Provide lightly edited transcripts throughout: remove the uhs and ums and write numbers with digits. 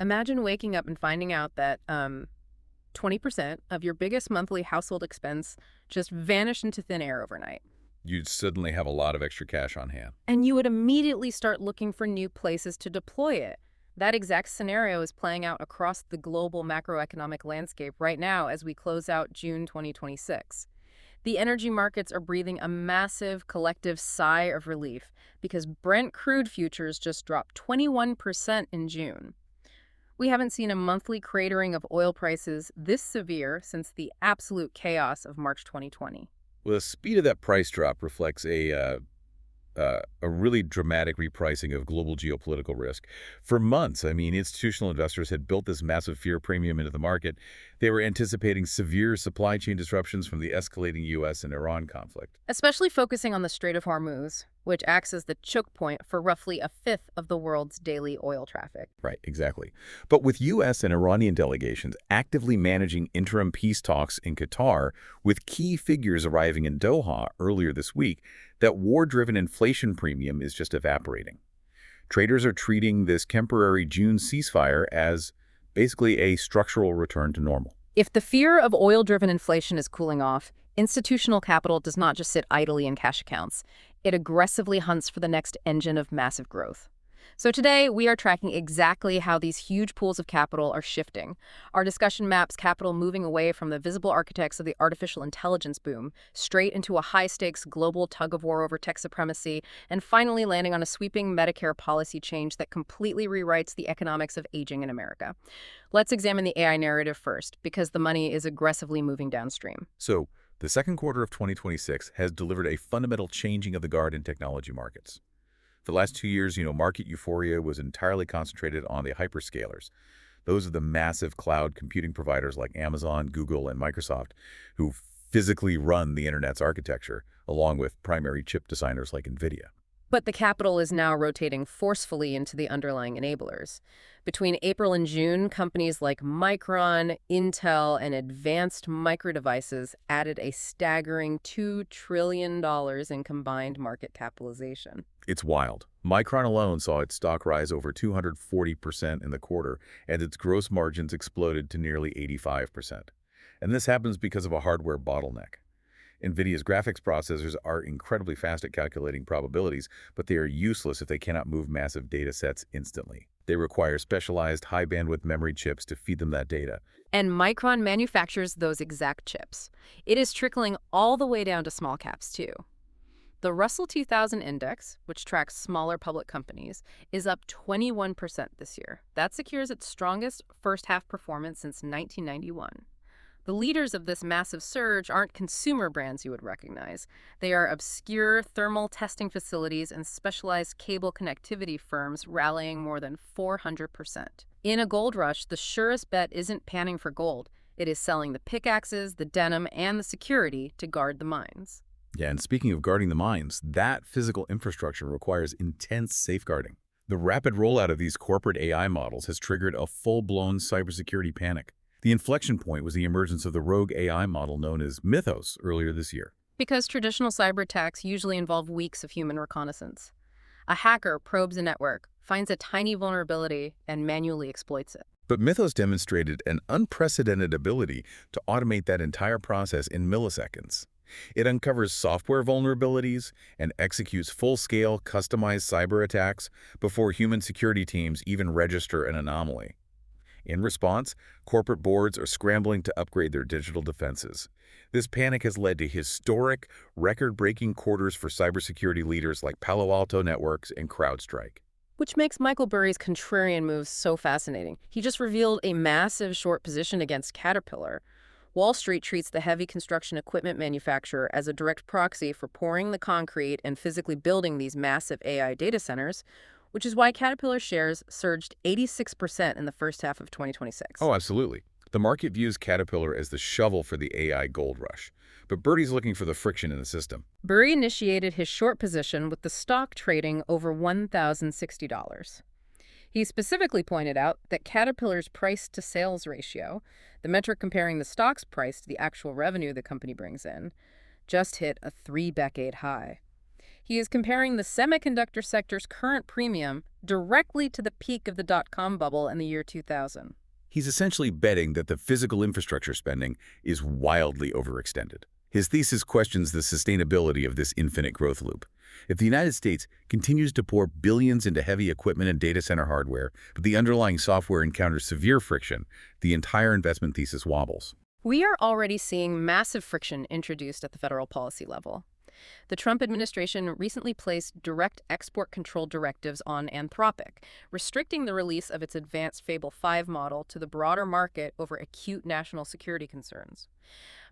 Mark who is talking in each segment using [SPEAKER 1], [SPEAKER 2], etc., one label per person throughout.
[SPEAKER 1] Imagine waking up and finding out that 20% of your biggest monthly household expense just vanished into thin air overnight.
[SPEAKER 2] You'd suddenly have a lot of extra cash on hand.
[SPEAKER 1] And you would immediately start looking for new places to deploy it. That exact scenario is playing out across the global macroeconomic landscape right now as we close out June 2026. The energy markets are breathing a massive collective sigh of relief because Brent crude futures just dropped 21% in June. We haven't seen a monthly cratering of oil prices this severe since the absolute chaos of March 2020.
[SPEAKER 2] Well, the speed of that price drop reflects a really dramatic repricing of global geopolitical risk. For months, institutional investors had built this massive fear premium into the market. They were anticipating severe supply chain disruptions from the escalating U.S. and Iran conflict.
[SPEAKER 1] Especially focusing on the Strait of Hormuz, which acts as the choke point for roughly a fifth of the world's daily oil traffic.
[SPEAKER 2] Right, exactly. But with U.S. and Iranian delegations actively managing interim peace talks in Qatar, with key figures arriving in Doha earlier this week, that war-driven inflation premium is just evaporating. Traders are treating this temporary June ceasefire as basically a structural return to normal.
[SPEAKER 1] If the fear of oil-driven inflation is cooling off, institutional capital does not just sit idly in cash accounts. It aggressively hunts for the next engine of massive growth. So today, we are tracking exactly how these huge pools of capital are shifting. Our discussion maps capital moving away from the visible architects of the artificial intelligence boom, straight into a high-stakes global tug-of-war over tech supremacy, and finally landing on a sweeping Medicare policy change that completely rewrites the economics of aging in America. Let's examine the AI narrative first, because the money is aggressively moving downstream.
[SPEAKER 2] So, the second quarter of 2026 has delivered a fundamental changing of the guard in technology markets. For the last 2 years, market euphoria was entirely concentrated on the hyperscalers. Those are the massive cloud computing providers like Amazon, Google, and Microsoft, who physically run the internet's architecture, along with primary chip designers like NVIDIA.
[SPEAKER 1] But the capital is now rotating forcefully into the underlying enablers. Between April and June, companies like Micron, Intel, and Advanced Micro Devices added a staggering $2 trillion in combined market capitalization.
[SPEAKER 2] It's wild. Micron alone saw its stock rise over 240% in the quarter, and its gross margins exploded to nearly 85%. And this happens because of a hardware bottleneck. NVIDIA's graphics processors are incredibly fast at calculating probabilities, but they are useless if they cannot move massive data sets instantly. They require specialized high-bandwidth memory chips to feed them that data.
[SPEAKER 1] And Micron manufactures those exact chips. It is trickling all the way down to small caps, too. The Russell 2000 index, which tracks smaller public companies, is up 21% this year. That secures its strongest first-half performance since 1991. The leaders of this massive surge aren't consumer brands you would recognize. They are obscure thermal testing facilities and specialized cable connectivity firms rallying more than 400%. In a gold rush, the surest bet isn't panning for gold. It is selling the pickaxes, the denim, and the security to guard the mines.
[SPEAKER 2] Yeah, and speaking of guarding the mines, that physical infrastructure requires intense safeguarding. The rapid rollout of these corporate AI models has triggered a full-blown cybersecurity panic. The inflection point was the emergence of the rogue AI model known as Mythos earlier this year.
[SPEAKER 1] Because traditional cyber attacks usually involve weeks of human reconnaissance. A hacker probes a network, finds a tiny vulnerability, and manually exploits it.
[SPEAKER 2] But Mythos demonstrated an unprecedented ability to automate that entire process in milliseconds. It uncovers software vulnerabilities and executes full-scale, customized cyber attacks before human security teams even register an anomaly. In response, corporate boards are scrambling to upgrade their digital defenses. This panic has led to historic, record-breaking quarters for cybersecurity leaders like Palo Alto Networks and CrowdStrike.
[SPEAKER 1] Which makes Michael Burry's contrarian moves so fascinating. He just revealed a massive short position against Caterpillar. Wall Street treats the heavy construction equipment manufacturer as a direct proxy for pouring the concrete and physically building these massive AI data centers, which is why Caterpillar shares surged 86% in the first half of 2026.
[SPEAKER 2] Oh, absolutely. The market views Caterpillar as the shovel for the AI gold rush, but Birdie's looking for the friction in the system.
[SPEAKER 1] Burry initiated his short position with the stock trading over $1,060. He specifically pointed out that Caterpillar's price-to-sales ratio, the metric comparing the stock's price to the actual revenue the company brings in, just hit a 3-decade high. He is comparing the semiconductor sector's current premium directly to the peak of the dot-com bubble in the year 2000.
[SPEAKER 2] He's essentially betting that the physical infrastructure spending is wildly overextended. His thesis questions the sustainability of this infinite growth loop. If the United States continues to pour billions into heavy equipment and data center hardware, but the underlying software encounters severe friction, the entire investment thesis wobbles.
[SPEAKER 1] We are already seeing massive friction introduced at the federal policy level. The Trump administration recently placed direct export control directives on Anthropic, restricting the release of its advanced Fable 5 model to the broader market over acute national security concerns.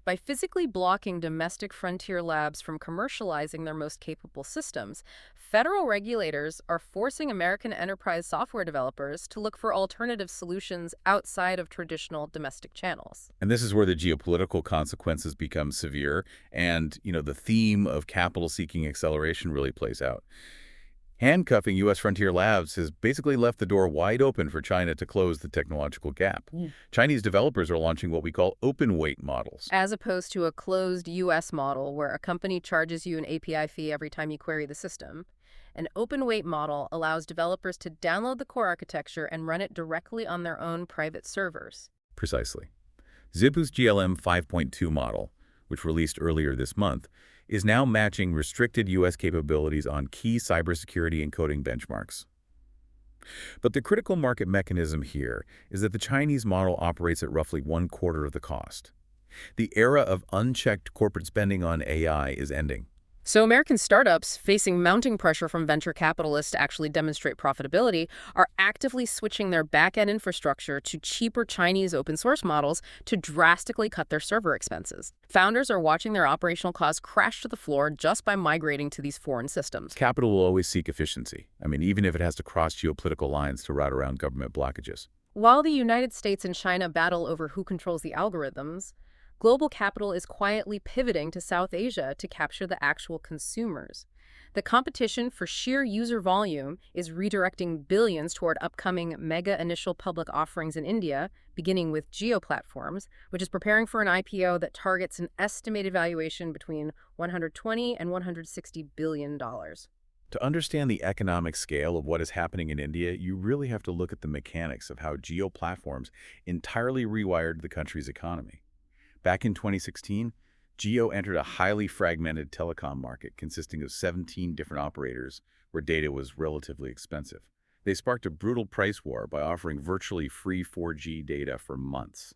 [SPEAKER 1] By physically blocking domestic frontier labs from commercializing their most capable systems, federal regulators are forcing American enterprise software developers to look for alternative solutions outside of traditional domestic channels.
[SPEAKER 2] And this is where the geopolitical consequences become severe and, the theme of capital-seeking acceleration really plays out. Handcuffing U.S. frontier labs has basically left the door wide open for China to close the technological gap. Chinese developers are launching what we call open-weight models.
[SPEAKER 1] As opposed to a closed U.S. model where a company charges you an API fee every time you query the system. An open-weight model allows developers to download the core architecture and run it directly on their own private servers.
[SPEAKER 2] Precisely. Zippu's GLM 5.2 model, which released earlier this month, is now matching restricted U.S. capabilities on key cybersecurity and coding benchmarks. But the critical market mechanism here is that the Chinese model operates at roughly 1/4 of the cost. The era of unchecked corporate spending on AI is ending.
[SPEAKER 1] So American startups, facing mounting pressure from venture capitalists to actually demonstrate profitability, are actively switching their back-end infrastructure to cheaper Chinese open-source models to drastically cut their server expenses. Founders are watching their operational costs crash to the floor just by migrating to these foreign systems.
[SPEAKER 2] Capital will always seek efficiency. Even if it has to cross geopolitical lines to route around government blockages.
[SPEAKER 1] While the United States and China battle over who controls the algorithms, global capital is quietly pivoting to South Asia to capture the actual consumers. The competition for sheer user volume is redirecting billions toward upcoming mega initial public offerings in India, beginning with Jio Platforms, which is preparing for an IPO that targets an estimated valuation between $120 and $160 billion.
[SPEAKER 2] To understand the economic scale of what is happening in India, you really have to look at the mechanics of how Jio Platforms entirely rewired the country's economy. Back in 2016, Jio entered a highly fragmented telecom market consisting of 17 different operators where data was relatively expensive. They sparked a brutal price war by offering virtually free 4G data for months.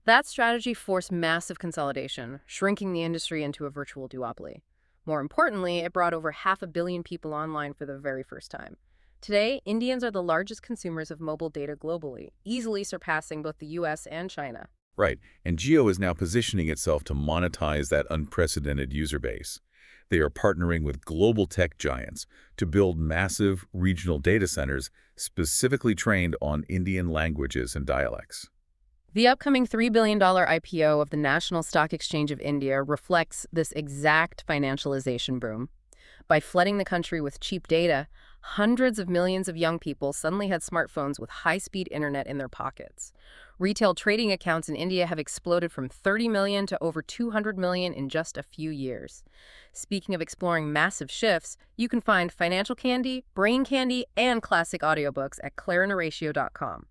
[SPEAKER 1] That strategy forced massive consolidation, shrinking the industry into a virtual duopoly. More importantly, it brought over 500 million people online for the very first time. Today, Indians are the largest consumers of mobile data globally, easily surpassing both the US and China.
[SPEAKER 2] Right, and Jio is now positioning itself to monetize that unprecedented user base. They are partnering with global tech giants to build massive regional data centers specifically trained on Indian languages and dialects.
[SPEAKER 1] The upcoming $3 billion IPO of the National Stock Exchange of India reflects this exact financialization boom. By flooding the country with cheap data, hundreds of millions of young people suddenly had smartphones with high-speed internet in their pockets. Retail trading accounts in India have exploded from 30 million to over 200 million in just a few years. Speaking of exploring massive shifts, you can find financial candy, brain candy, and classic audiobooks at clarineratio.com.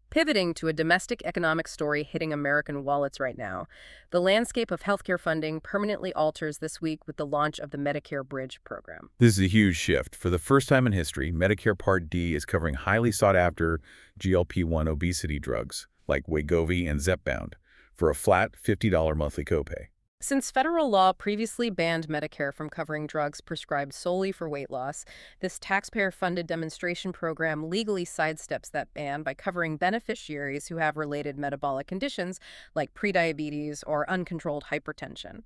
[SPEAKER 1] Pivoting to a domestic economic story hitting American wallets right now, the landscape of healthcare funding permanently alters this week with the launch of the Medicare Bridge program.
[SPEAKER 2] This is a huge shift. For the first time in history, Medicare Part D is covering highly sought-after GLP-1 obesity drugs like Wegovy and Zepbound for a flat $50 monthly copay.
[SPEAKER 1] Since federal law previously banned Medicare from covering drugs prescribed solely for weight loss, this taxpayer-funded demonstration program legally sidesteps that ban by covering beneficiaries who have related metabolic conditions like prediabetes or uncontrolled hypertension.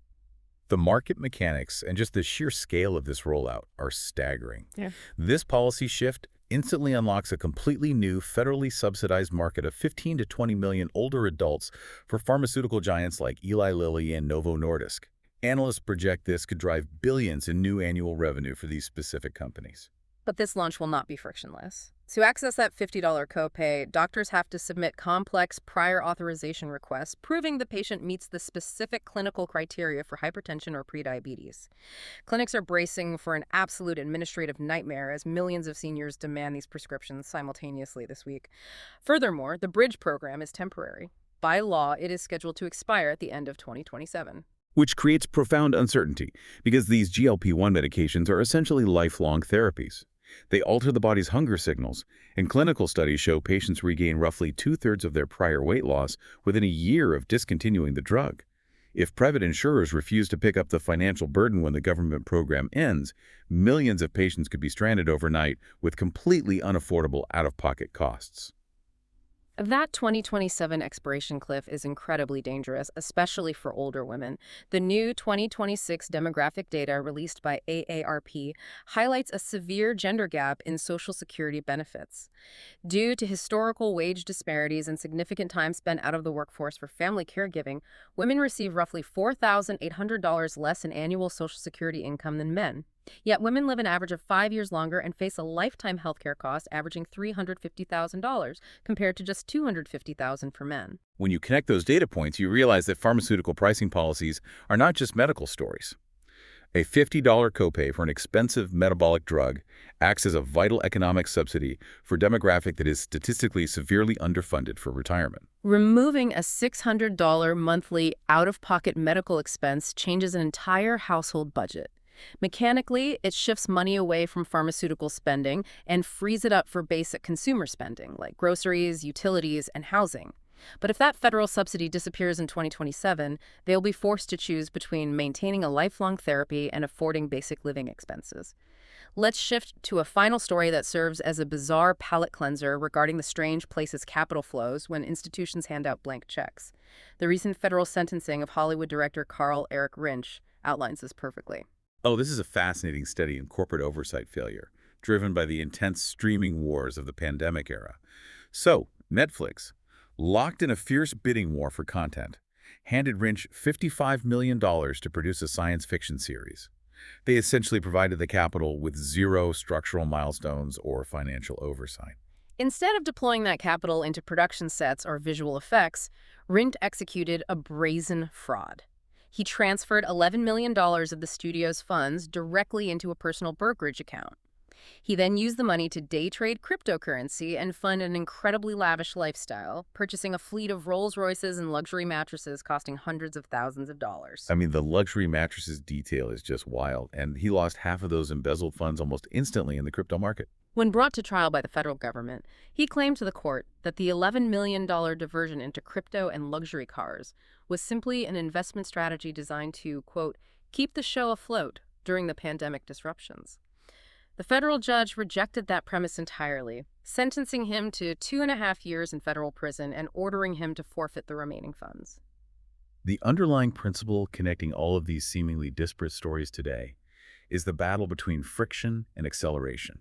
[SPEAKER 2] The market mechanics and just the sheer scale of this rollout are staggering.
[SPEAKER 1] Yeah.
[SPEAKER 2] This policy shift instantly unlocks a completely new federally subsidized market of 15 to 20 million older adults for pharmaceutical giants like Eli Lilly and Novo Nordisk. Analysts project this could drive billions in new annual revenue for these specific companies.
[SPEAKER 1] But this launch will not be frictionless. To access that $50 copay, doctors have to submit complex prior authorization requests proving the patient meets the specific clinical criteria for hypertension or prediabetes. Clinics are bracing for an absolute administrative nightmare as millions of seniors demand these prescriptions simultaneously this week. Furthermore, the Bridge program is temporary. By law, it is scheduled to expire at the end of 2027.
[SPEAKER 2] Which creates profound uncertainty because these GLP-1 medications are essentially lifelong therapies. They alter the body's hunger signals, and clinical studies show patients regain roughly two-thirds of their prior weight loss within a year of discontinuing the drug. If private insurers refuse to pick up the financial burden when the government program ends, millions of patients could be stranded overnight with completely unaffordable out-of-pocket costs.
[SPEAKER 1] That 2027 expiration cliff is incredibly dangerous, especially for older women. The new 2026 demographic data released by AARP highlights a severe gender gap in Social Security benefits. Due to historical wage disparities and significant time spent out of the workforce for family caregiving, women receive roughly $4,800 less in annual Social Security income than men. Yet women live an average of 5 years longer and face a lifetime healthcare cost averaging $350,000 compared to just $250,000 for men.
[SPEAKER 2] When you connect those data points, you realize that pharmaceutical pricing policies are not just medical stories. A $50 copay for an expensive metabolic drug acts as a vital economic subsidy for a demographic that is statistically severely underfunded for retirement.
[SPEAKER 1] Removing a $600 monthly out-of-pocket medical expense changes an entire household budget. Mechanically, it shifts money away from pharmaceutical spending and frees it up for basic consumer spending, like groceries, utilities, and housing. But if that federal subsidy disappears in 2027, they'll be forced to choose between maintaining a lifelong therapy and affording basic living expenses. Let's shift to a final story that serves as a bizarre palate cleanser regarding the strange places capital flows when institutions hand out blank checks. The recent federal sentencing of Hollywood director Carl Eric Rinch outlines this perfectly.
[SPEAKER 2] Oh, this is a fascinating study in corporate oversight failure, driven by the intense streaming wars of the pandemic era. So, Netflix, locked in a fierce bidding war for content, handed Rinch $55 million to produce a science fiction series. They essentially provided the capital with zero structural milestones or financial oversight.
[SPEAKER 1] Instead of deploying that capital into production sets or visual effects, Rinch executed a brazen fraud. He transferred $11 million of the studio's funds directly into a personal brokerage account. He then used the money to day trade cryptocurrency and fund an incredibly lavish lifestyle, purchasing a fleet of Rolls-Royces and luxury mattresses costing hundreds of thousands of dollars.
[SPEAKER 2] I mean, the luxury mattresses detail is just wild, and he lost half of those embezzled funds almost instantly in the crypto market.
[SPEAKER 1] When brought to trial by the federal government, he claimed to the court that the $11 million diversion into crypto and luxury cars was simply an investment strategy designed to, quote, keep the show afloat during the pandemic disruptions. The federal judge rejected that premise entirely, sentencing him to 2.5 years in federal prison and ordering him to forfeit the remaining funds.
[SPEAKER 2] The underlying principle connecting all of these seemingly disparate stories today is the battle between friction and acceleration.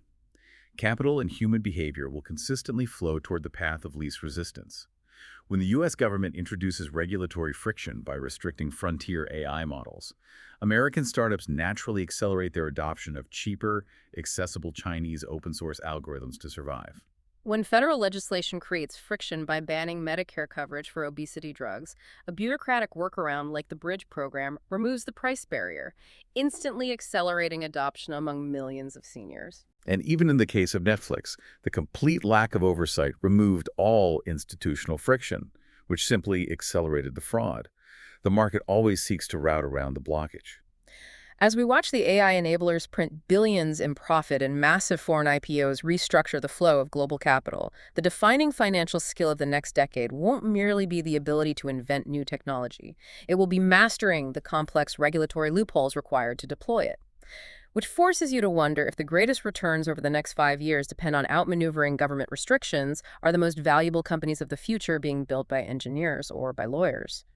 [SPEAKER 2] Capital and human behavior will consistently flow toward the path of least resistance. When the U.S. government introduces regulatory friction by restricting frontier AI models, American startups naturally accelerate their adoption of cheaper, accessible Chinese open-source algorithms to survive.
[SPEAKER 1] When federal legislation creates friction by banning Medicare coverage for obesity drugs, a bureaucratic workaround like the Bridge program removes the price barrier, instantly accelerating adoption among millions of seniors.
[SPEAKER 2] And even in the case of Netflix, the complete lack of oversight removed all institutional friction, which simply accelerated the fraud. The market always seeks to route around the blockage.
[SPEAKER 1] As we watch the AI enablers print billions in profit and massive foreign IPOs restructure the flow of global capital, the defining financial skill of the next decade won't merely be the ability to invent new technology. It will be mastering the complex regulatory loopholes required to deploy it. Which forces you to wonder if the greatest returns over the next 5 years depend on outmaneuvering government restrictions. Are the most valuable companies of the future being built by engineers or by lawyers?